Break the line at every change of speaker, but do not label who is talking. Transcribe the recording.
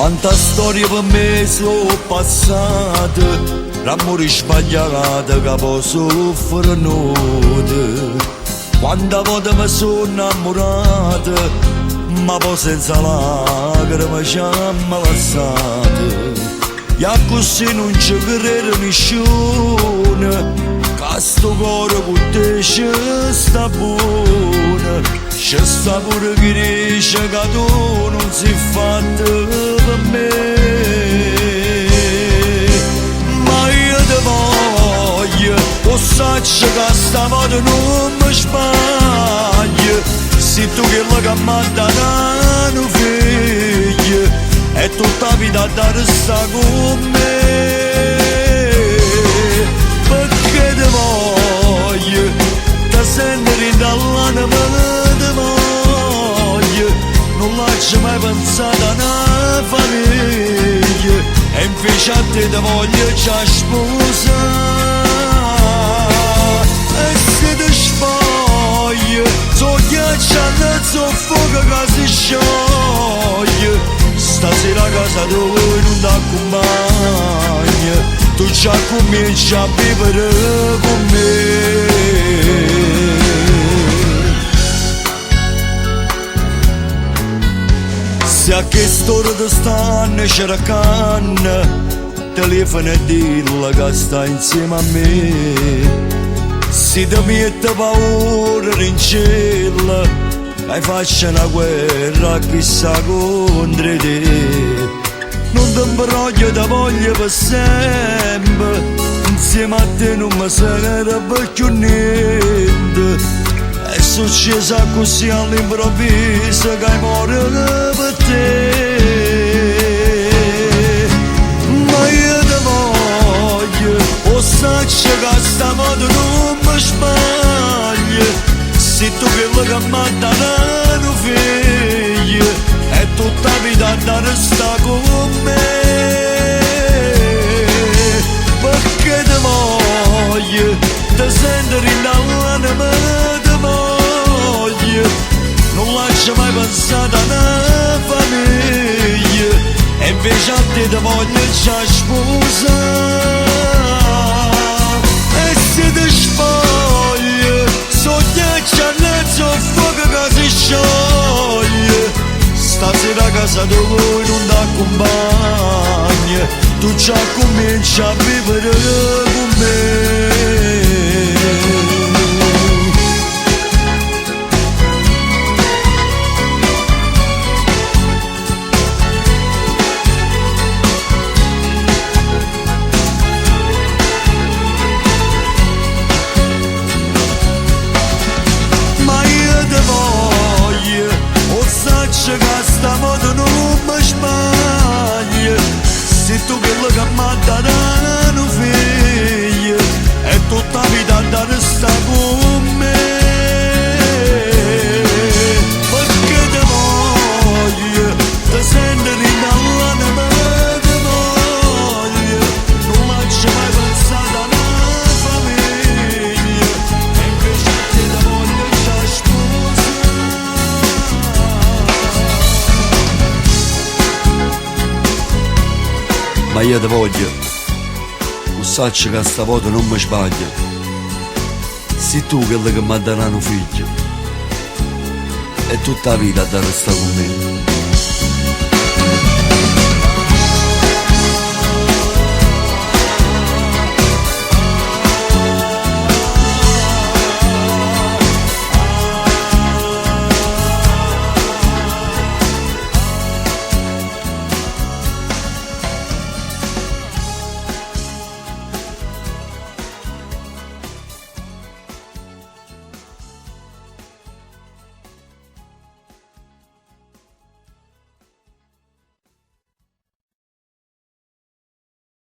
Quanta storia per me sono passate, l'amore sbagliato che poi soffre notte. Quante volte mi sono innamorato, ma poi senza lacrime ci hanno passate. E così non ci crede nessuno, che sto cuore con te ci sta buono. C'è sta pure chi dice che tu non sei fatto per me. Ma io ti voglio, lo saccio che stavolta non mi sbaglio. Sei tu quello che mi ha dato un figlio e tutta la vita da restare con me. Perché ti voglio, ti senti dall'anima. Non lascio mai pensare a una famiglia e invece a te ti voglio già sposare. E se ti sfogli, so ghiacciato, so fuoco che si scioglie. Stasera a casa tua non ti accompagna, tu già cominci a vivere con me. Se a che storia ti stanno cercando, telefono e dillo che sta insieme a me. Se ti mette paura in cielo, hai faccia una guerra chissà contro te. Non ti imbroglio, ti voglio per sempre, insieme a te non mi sarebbe più niente. È successa così all'improvviso che hai morto per te. Ma io ti voglio, lo saccio che stavolta non mi sbaglio. Sei tu quello che mi ha dato un figlio e tutta la vita da restare con me. Perché ti voglio, ti sento dall'anima. Non lascio mai pensare a una famiglia e invece a te ti voglio già sposare. E se ti sfogli, so ghiacciato, so fuoco che si scioglie. Stasera a casa tua non ti accompagna, tu già cominci a vivere con me. Che stavolta non mi sbaglio. Sei tu quello che mi ha dato un figlio e tutta la vita da restare con me. Perché ti voglio, ti senti dall'anima ti voglio. Non lascio mai pensare a una famiglia e invece a te ti voglio già sposare. Ma io ti voglio, lo saccio che stavolta non mi sbaglio. Sei tu quello che mi ha dato un figlio e tutta la vita da restare con me.